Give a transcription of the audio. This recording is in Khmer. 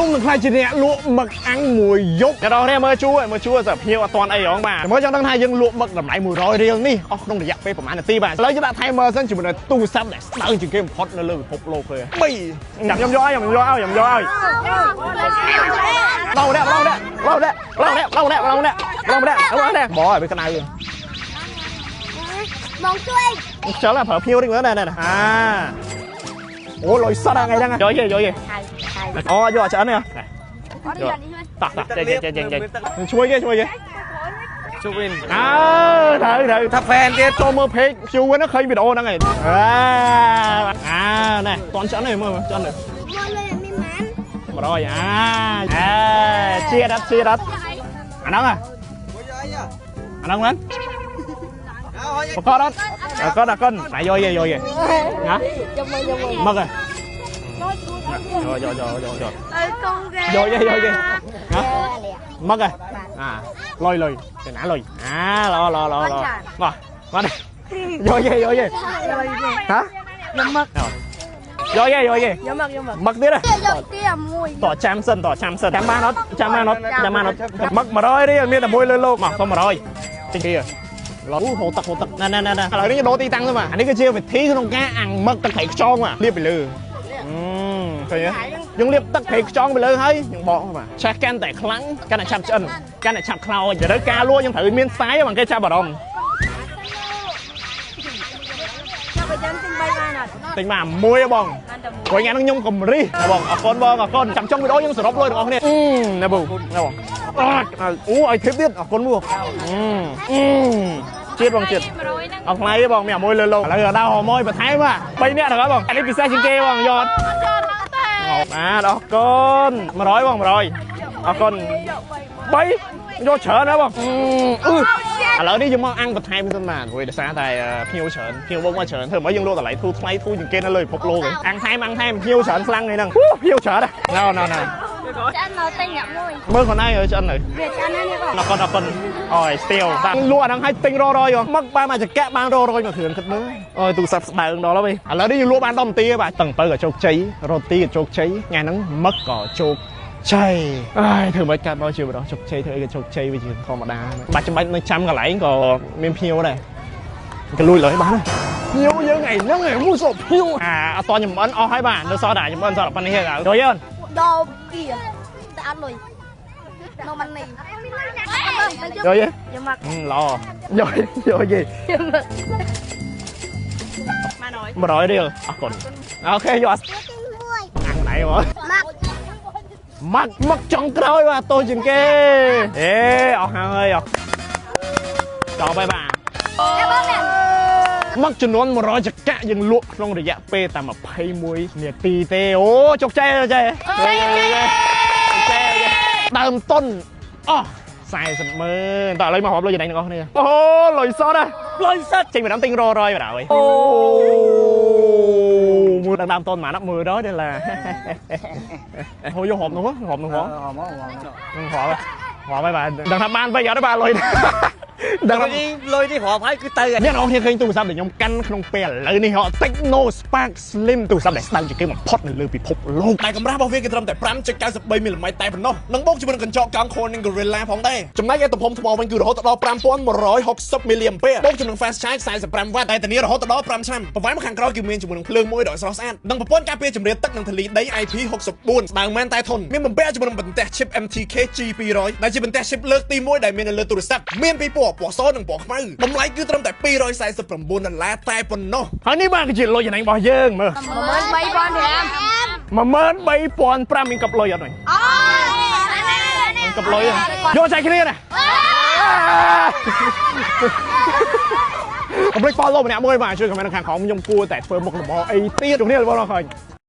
នឹងខ្លាចជាអ្នកលក់មឹកអាំងមួយយប់ដល់នេះមើលជួសភៀវអត់តាន់អីហងបាទមើលចង់ដឹងថាយើងលក់មឹកតម្លៃ100រៀលនេះអស់ក្នុងរយៈពេលប្រហែលនាទីបាទឥឡូវយើងដាក់ timer សិនជាមួយនឹងទូរស័ព្ទដែលស្ដើងជាងគេបំផុតនៅលើពិភពលោកទេ3ចាំខ្ញុំយកឲ្យឡងនេះបងឲ្យវាក្តៅបងជួយខ្ជិលប្រើភៀវនេះមើលណែអូលុយសតថ្ងៃហ្នឹងយកអូយកឆ្អិននេះតោះចេញជួយគេជួយវិញត្រូវថាហ្វេនទៀតចូលមើល page ជូវិញឃើញវីដេអូហ្នឹងឯងណែតន់ឆ្អិននេះមើលឆ្អិននេះ100ជាដិតអាហ្នឹងមែនបកអត់កូនណៃយកណាមកហ៎យកមកគេលុយទៅណាលុយឡមកនេះយកហ៎យកមកមកទៀតតចាំសិនចាំបានអត់មក100រៀលមានតែមួយលើលោកមកសុំ100ទិញគេហូតទឹកណែឥឡូវនេះដូរទីតាំងទៅបាទអានេះគឺជាវិធីក្នុងការអាំងមឹកទឹកត្រីខ្យងបាទលាបពីលើឃើញទេយើងលាបទឹកត្រីខ្យងពីលើហើយយើងបកបាទឆេះកាន់តែខ្លាំងកាន់តែឆាប់ឆ្អិនកាន់តែឆាប់ខ្លោចដល់ការលក់យើងត្រូវមានខ្សែបងគេចាប់អារម្មណ៍ទិញមកមួយបងព្រោះថ្ងៃហ្នឹងខ្ញុំកំរិះបងអរគុណចាំចុងវីដេអូយើងសរុបលុយទាំងអស់គ្នាណែបងអូឲ្យធីបទៀតអរគុណមកជាតិបងជាតិអស់ថ្លៃបងមានមួយលើលោកឥឡូវដល់ហមួយបន្ថែម3នាក់ដល់បងអានេះពិសេសជាងគេបងយកបាទអរគុណ100បង100អរគុណ3យកច្រើនណាបងឥឡូវនេះយើងមកអាំងបន្ថែមសិនបាទព្រោះដោយសារតែភ្ញៀវច្រើនភ្ញៀវមកច្រើនធ្វើមកយើងលក់តម្លៃធូរថ្លៃជាងគេនៅលើពិភពលោកអាំងថែមភ្ញៀវច្រើនខ្លាំងហ្នឹងភ្ញៀវច្រើនណ៎ឆ្អិនមកទិញអ្នកមួយមើលខ្លួនឯងឆ្អិននៅវាឆ្អិននេះបងអរគុណអូយស្ទៀវតាំងលក់អាហ្នឹងឲ្យទិញរយមកបានមកចកបានរយមកគ្រឿងគិតមើលអូយទូរស័ព្ទស្ដើងដល់ហើយឥឡូវនេះយើងលក់បាន10នាទីបាទតឹងទៅក៏ជោគជ័យរ៉ូទីក៏ជោគជ័យថ្ងៃហ្នឹងមឹកក៏ជោគជ័យធ្វើមិនកាត់មកជាម្ដងជោគជ័យធ្វើអីក៏ជោគជ័យវាជាធម្មតាបាច់ចាំបាច់នៅចាំកន្លែងក៏មានភ្ញៀវដែរក៏លួចលើបានភ្ញៀវយើងថ្ងៃហ្នឹងឯងមួយសពភ្ញៀវអត់តខ្ញុំអិនអស់ហើយបាទនៅសល់តែខ្ញុំអិនសល់តែប៉ុណ្នេះទេដល់យើងដល់គីតែអត់លុយនៅមិននេះយកមកឡយកយី100រៀលអរគុណអូខេយកអាំងណៃមកមកចុងក្រោយបាទតូចជាងគេអស់ហើយចប់ហើយបាទមកចំនួន100ចក្រយើងលក់ក្នុងរយៈពេលតែ21នាទីទេអូជោគជ័យដើមតុនអស់40000000តើឥឡូវមករាប់លុយចំណេញទាំងអស់គ្នាអូលុយសតចេញមកដល់ទិញរយបាទហើយអូមួយដើមតុនហ្មង100000ទេឡាហូយកហប់នោះហប់ហើយបាទដឹងថាបានវិញអត់ទេបាទលុយដល់លុយនេះរាប់ហើយគឺទៅអ្នកនរគ្នាឃើញទូរស័ព្ទដែលខ្ញុំកាន់ក្នុងពេលឥឡូវនេះ Tecno Spark Slim ទូរស័ព្ទដែលស្ដើងជាងគេបំផុតនៅលើពិភពលោកតែកម្រាស់របស់វាគឺត្រឹមតែ 5.93 មីលីម៉ែត្រតែប៉ុណ្ណោះនិងបូកជាមួយនឹងកញ្ចក់កង់ Corning Gorilla ផងដែរចំណែកឯទំហំថ្មវិញគឺរហូតដល់5160មីលីអាំពែបូកជាមួយនឹង Fast Charge 45 វ៉ាត់តែធានារហូតដល់5ឆ្នាំប្រវែងខាងក្រោយគឺមានជាមួយនឹងភ្លើងមួយដ៏ស្រស់ស្អាតនិងប្រព័ន្ធការពារជំរាបទឹកនិងធូលីដី IP64 ស្ដើងមែនតែធន់មានបំពាក់ជាមួយនឹងបន្ទះ chip MTK G200 ដែលជាបន្ទះ chip លើកទី1ដែលមាននៅលើទូរស័ព្ទមានពីរពណ៌សនិងពណ៌ខ្មៅតម្លៃគឺត្រឹមតែ$249តែប៉ុណ្ណោះហើយនេះបានគឺជាលុយចំណេញរបស់យើងមើល13500មានកັບលុយអត់ហ្នឹងមានកັບលុយយកចែកគ្នាណាកុំភ្លេច follow ម្នាក់មួយបាទជួយ comment ខាងក្រោមខ្ញុំគួរតែធ្វើមុខរបរអីទៀតជម្រាបបងប្អូនឃើញ